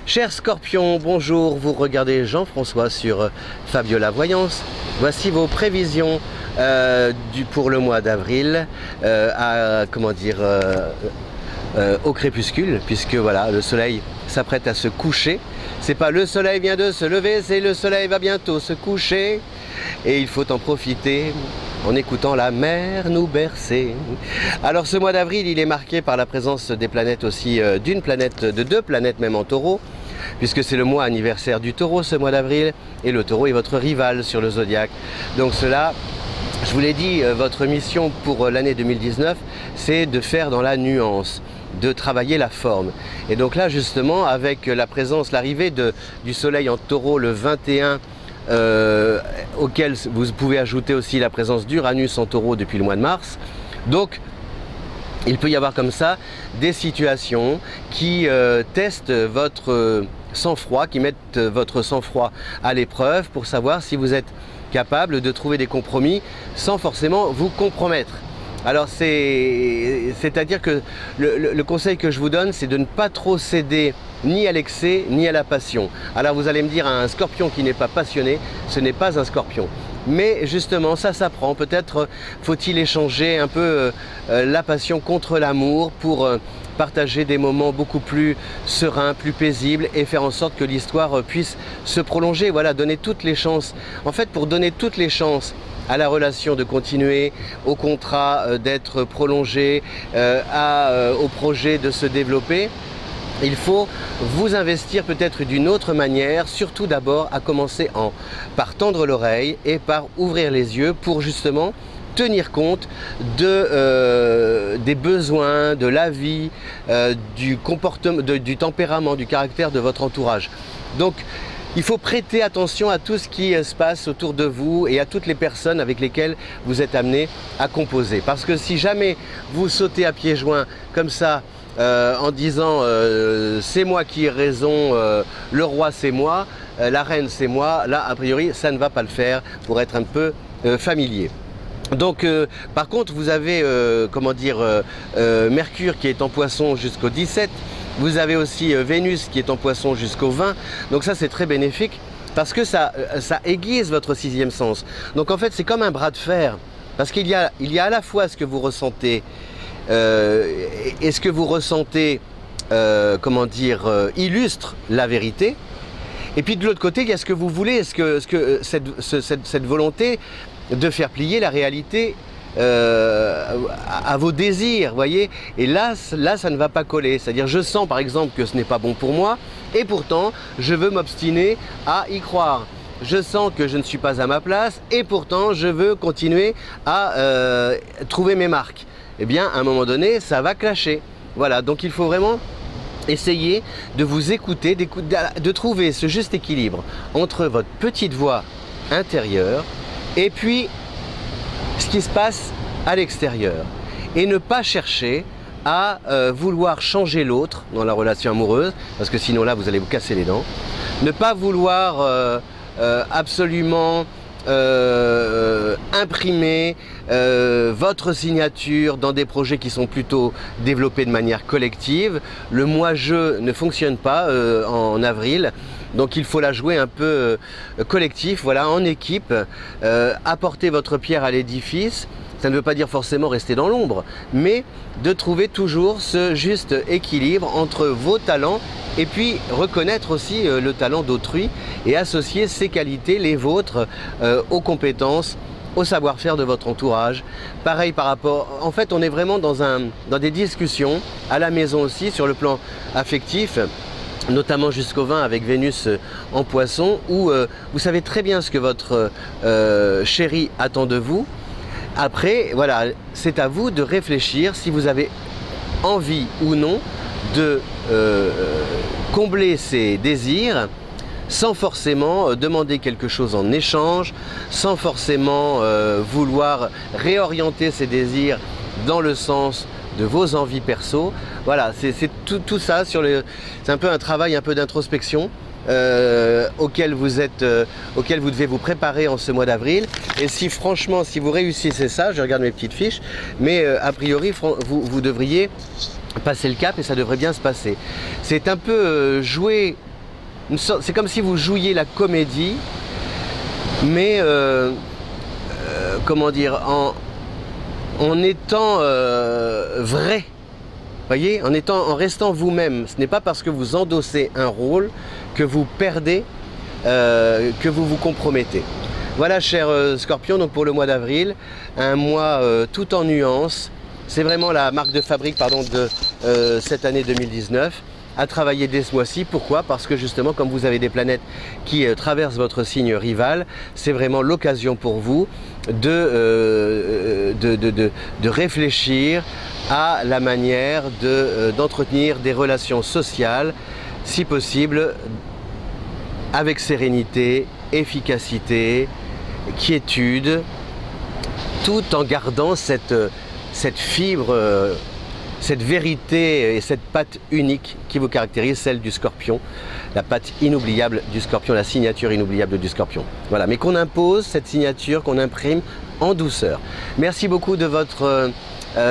Chers Scorpions, bonjour, vous regardez Jean-François sur Fabiola Voyance. Voici vos prévisions pour le mois d'avril au crépuscule, puisque voilà, le soleil s'apprête à se coucher. C'est pas le soleil vient de se lever, c'est le soleil va bientôt se coucher. Et il faut en profiter en écoutant la mer nous bercer. Alors ce mois d'avril, il est marqué par la présence des planètes aussi, de deux planètes même en taureau, puisque c'est le mois anniversaire du taureau ce mois d'avril, et le taureau est votre rival sur le zodiaque. Donc cela, je vous l'ai dit, votre mission pour l'année 2019, c'est de faire dans la nuance, de travailler la forme. Et donc là justement, avec la présence, l'arrivée du soleil en taureau le 21, auquel vous pouvez ajouter aussi la présence d'Uranus en taureau depuis le mois de mars. Donc il peut y avoir comme ça des situations qui testent votre sang-froid, qui mettent votre sang-froid à l'épreuve pour savoir si vous êtes capable de trouver des compromis sans forcément vous compromettre. Alors c'est-à-dire que le conseil que je vous donne, c'est de ne pas trop céder ni à l'excès ni à la passion. Alors vous allez me dire, un scorpion qui n'est pas passionné, ce n'est pas un scorpion. Mais justement, ça s'apprend. Peut-être faut-il échanger un peu la passion contre l'amour pour partager des moments beaucoup plus sereins, plus paisibles et faire en sorte que l'histoire puisse se prolonger. Voilà, donner toutes les chances. En fait, pour donner toutes les chances à la relation de continuer, au contrat d'être prolongé, au projet de se développer, il faut vous investir peut-être d'une autre manière, surtout d'abord à commencer par tendre l'oreille et par ouvrir les yeux pour justement tenir compte des besoins, de la vie, du comportement, du tempérament, du caractère de votre entourage. Donc il faut prêter attention à tout ce qui se passe autour de vous et à toutes les personnes avec lesquelles vous êtes amené à composer. Parce que si jamais vous sautez à pieds joints comme ça, en disant c'est moi qui ai raison, le roi c'est moi, la reine c'est moi, là a priori ça ne va pas le faire pour être un peu familier. Donc par contre vous avez Mercure qui est en Poisson jusqu'au 17, vous avez aussi Vénus qui est en Poisson jusqu'au 20, donc ça c'est très bénéfique parce que ça aiguise votre sixième sens. Donc en fait c'est comme un bras de fer, parce qu'il y a à la fois ce que vous ressentez et ce que vous ressentez illustre la vérité, et puis de l'autre côté il y a ce que vous voulez, cette volonté de faire plier la réalité à vos désirs, voyez. Et là ça ne va pas coller, c'est-à-dire je sens par exemple que ce n'est pas bon pour moi et pourtant je veux m'obstiner à y croire. Je sens que je ne suis pas à ma place et pourtant je veux continuer à trouver mes marques. Eh bien à un moment donné ça va clasher. Voilà, donc il faut vraiment essayer de vous écouter, de trouver ce juste équilibre entre votre petite voix intérieure et puis ce qui se passe à l'extérieur, et ne pas chercher à vouloir changer l'autre dans la relation amoureuse, parce que sinon là vous allez vous casser les dents. Ne pas vouloir absolument imprimer votre signature dans des projets qui sont plutôt développés de manière collective. Le moi-je ne fonctionne pas en avril, donc il faut la jouer un peu collectif, voilà, en équipe, apporter votre pierre à l'édifice. Ça ne veut pas dire forcément rester dans l'ombre, mais de trouver toujours ce juste équilibre entre vos talents et puis reconnaître aussi le talent d'autrui et associer ses qualités, les vôtres, aux compétences, au savoir-faire de votre entourage. Pareil par rapport, en fait on est vraiment dans des discussions à la maison aussi sur le plan affectif, notamment jusqu'au 20 avec Vénus en Poisson, où vous savez très bien ce que votre chéri attend de vous. Après, voilà, c'est à vous de réfléchir si vous avez envie ou non de combler ses désirs sans forcément demander quelque chose en échange, sans forcément vouloir réorienter ses désirs dans le sens de vos envies perso. Voilà, c'est tout ça, c'est un peu un travail un peu d'introspection auquel vous devez vous préparer en ce mois d'avril. Et si franchement, si vous réussissez ça, je regarde mes petites fiches, mais a priori vous devriez passer le cap et ça devrait bien se passer. C'est un peu jouer c'est comme si vous jouiez la comédie, mais comment dire, en étant vrai. Voyez, en restant vous-même. Ce n'est pas parce que vous endossez un rôle que vous perdez, que vous vous compromettez. Voilà, cher Scorpion, donc pour le mois d'avril, un mois tout en nuances. C'est vraiment la marque de fabrique, pardon, de cette année 2019. À travailler dès ce mois-ci. Pourquoi? Parce que justement, comme vous avez des planètes qui traversent votre signe rival, c'est vraiment l'occasion pour vous de réfléchir à la manière d'entretenir des relations sociales, si possible, avec sérénité, efficacité, quiétude, tout en gardant cette fibre, cette vérité et cette patte unique qui vous caractérise, celle du Scorpion, la patte inoubliable du Scorpion, la signature inoubliable du Scorpion. Voilà, mais qu'on impose cette signature, qu'on imprime en douceur. Merci beaucoup de votre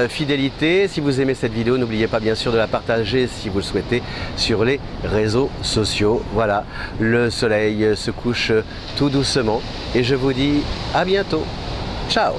fidélité. Si vous aimez cette vidéo, n'oubliez pas bien sûr de la partager si vous le souhaitez sur les réseaux sociaux. Voilà, le soleil se couche tout doucement et je vous dis à bientôt. Ciao!